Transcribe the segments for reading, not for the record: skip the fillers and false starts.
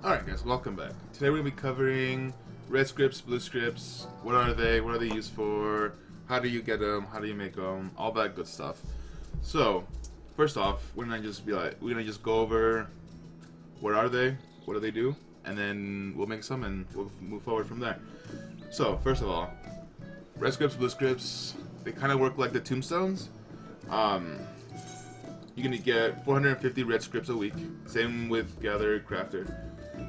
Alright guys, welcome back. Today we're going to be covering red scripts, blue scripts, what are they used for, how do you get them, how do you make them, all that good stuff. So, first off, we're going to just go over what are they, what do they do, and then we'll make some and we'll move forward from there. So, first of all, red scripts, blue scripts, they kind of work like the tombstones. You're going to get 450 red scripts a week, same with Gather, Crafter.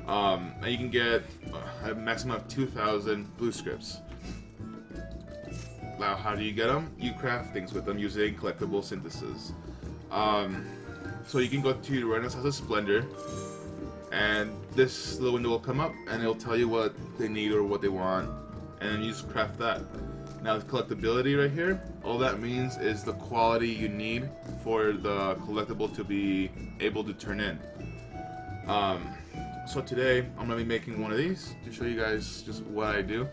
And you can get a maximum of 2,000 blue scripts. Now, how do you get them? You craft things with them using collectible synthesis. So you can go to your Renaissance Splendor, and this little window will come up, and it'll tell you what they need or what they want, and then you just craft that. Now, the collectability right here, all that means is the quality you need for the collectible to be able to turn in. So today, I'm going to be making one of these to show you guys just what I do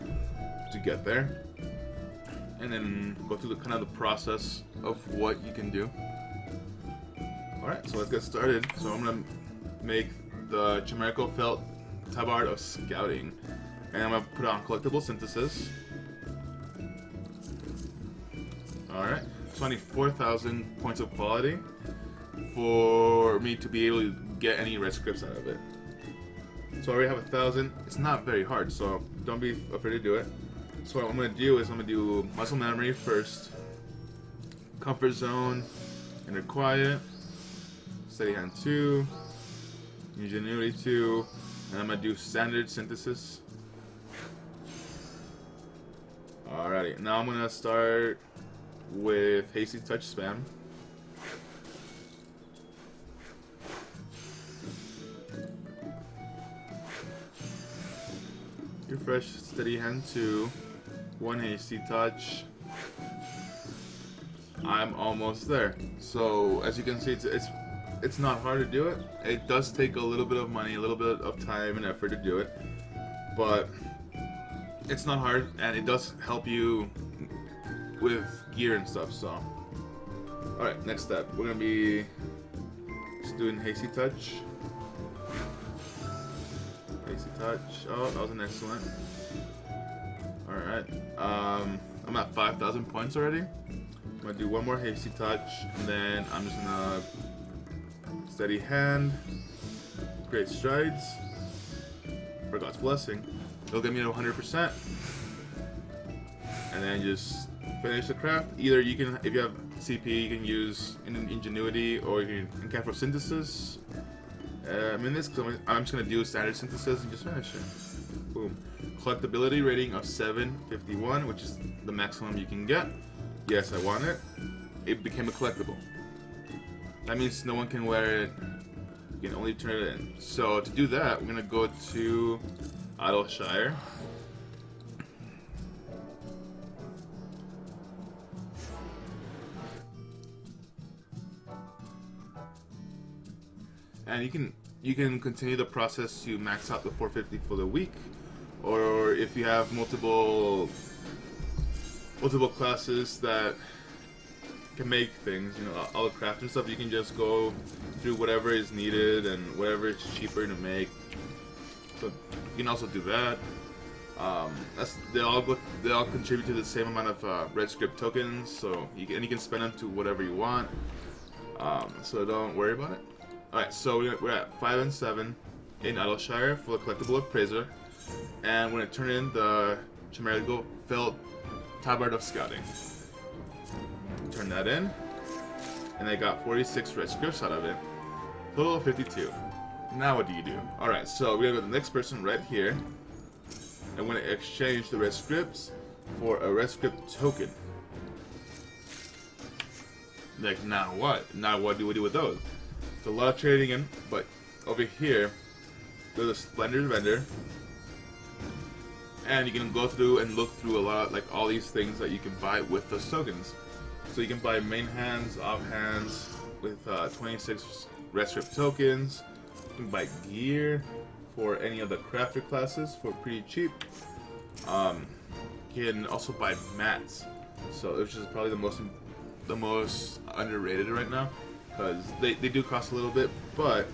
to get there. And then go through the kind of the process of what you can do. Alright, so let's get started. So I'm going to make the chimerical felt tabard of scouting. And I'm going to put on collectible synthesis. Alright, so I need 4,000 points of quality for me to be able to get any red scripts out of it. So I already have 1,000. It's not very hard, so don't be afraid to do it. So what I'm going to do is I'm going to do muscle memory first, comfort zone, inner quiet, steady hand 2, ingenuity 2, and I'm going to do standard synthesis. Alrighty, now I'm going to start with hasty touch spam. Refresh steady hand 2, 1 hasty touch. I'm almost there. So as you can see, it's not hard to do it. It does take a little bit of money, a little bit of time and effort to do it, but it's not hard, and it does help you with gear and stuff. So alright, next step, we're gonna be just doing hasty touch. Hasty touch. Oh, that was an excellent. Alright. I'm at 5,000 points already. I'm gonna do one more hasty touch, and then I'm just gonna steady hand, great strides, for God's blessing. It'll get me to 100%, and then just finish the craft. Either you can, if you have CP, you can use ingenuity, or you can count for synthesis. In this, I'm just going to do standard synthesis and just finish it. Boom. Collectability rating of 751, which is the maximum you can get. Yes, I want it. It became a collectible. That means no one can wear it. You can only turn it in. So to do that, we're going to go to Idleshire. And you can continue the process to max out the 450 for the week, or if you have multiple classes that can make things, you know, all the craft and stuff, you can just go through whatever is needed and whatever is cheaper to make. So you can also do that. They all contribute to the same amount of red script tokens, so you can spend them to whatever you want. So don't worry about it. Alright, so we're at 5 and 7 in Idleshire for the collectible appraiser, and we're going to turn in the chimerical felt tabard of scouting. Turn that in, and I got 46 red scripts out of it. Total of 52. Now what do you do? Alright, so we're going to go to the next person right here, and we're going to exchange the red scripts for a red script token. Like, now what? Now what do we do with those? It's a lot of trading in, but over here, there's a Splendor vendor, and you can go through and look through a lot, like all these things that you can buy with those tokens. So you can buy main hands, off hands with 26 red script tokens. You can buy gear for any of the crafter classes for pretty cheap. You can also buy mats, so which is probably the most underrated right now, because they do cost a little bit, but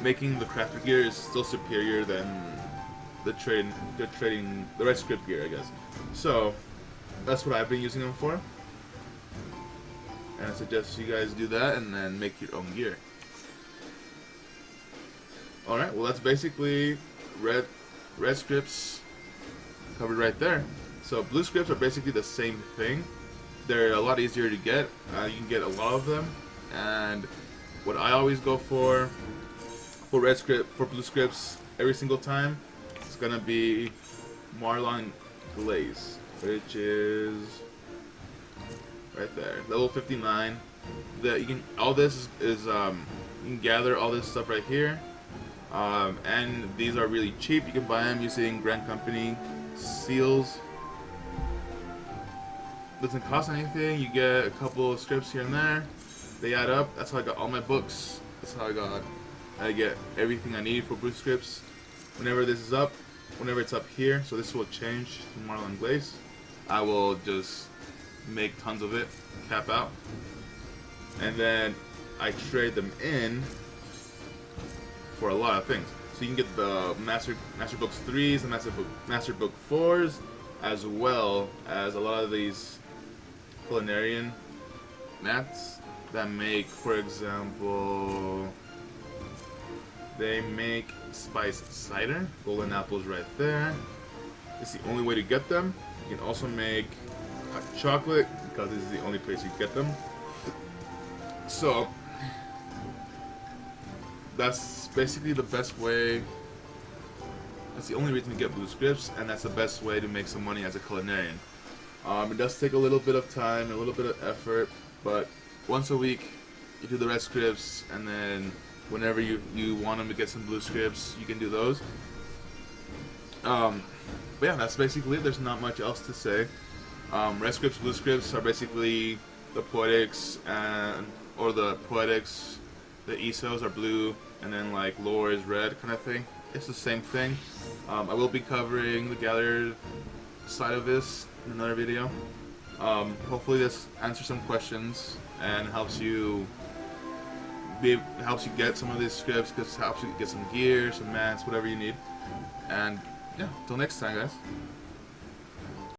making the crafter gear is still superior than the red script gear, I guess. So that's what I've been using them for, and I suggest you guys do that and then make your own gear. Alright, well that's basically red scripts covered right there. So blue scripts are basically the same thing. They're a lot easier to get. You can get a lot of them, and what I always go for blue scripts every single time, it's gonna be Marlon Glaze, which is right there, level 59. That you can you can gather all this stuff right here, and these are really cheap. You can buy them using Grand Company seals. Doesn't cost anything. You get a couple of scripts here and there. They add up. That's how I got all my books. That's how I get everything I need for blue scripts. Whenever it's up here, so this will change to Marlon Glaze, I will just make tons of it, cap out, and then I trade them in for a lot of things. So you can get the Master Books 3s, the Master Book 4s, as well as a lot of these culinarian mats that make, for example, they make spiced cider. Golden apples right there. It's the only way to get them. You can also make hot chocolate, because this is the only place you get them. So that's basically the best way. That's the only reason to get blue scripts, and that's the best way to make some money as a culinarian. It does take a little bit of time, a little bit of effort, but once a week you do the red scripts, and then whenever you want them to get some blue scripts, you can do those. But yeah, that's basically it. There's not much else to say. Red scripts, blue scripts are basically the poetics, the ESOs are blue, and then like lore is red kind of thing. It's the same thing. I will be covering the gathered side of this in another video. Hopefully this answers some questions and helps you get some of these scripts, because it helps you get some gear, some mats, whatever you need. And yeah, till next time, guys.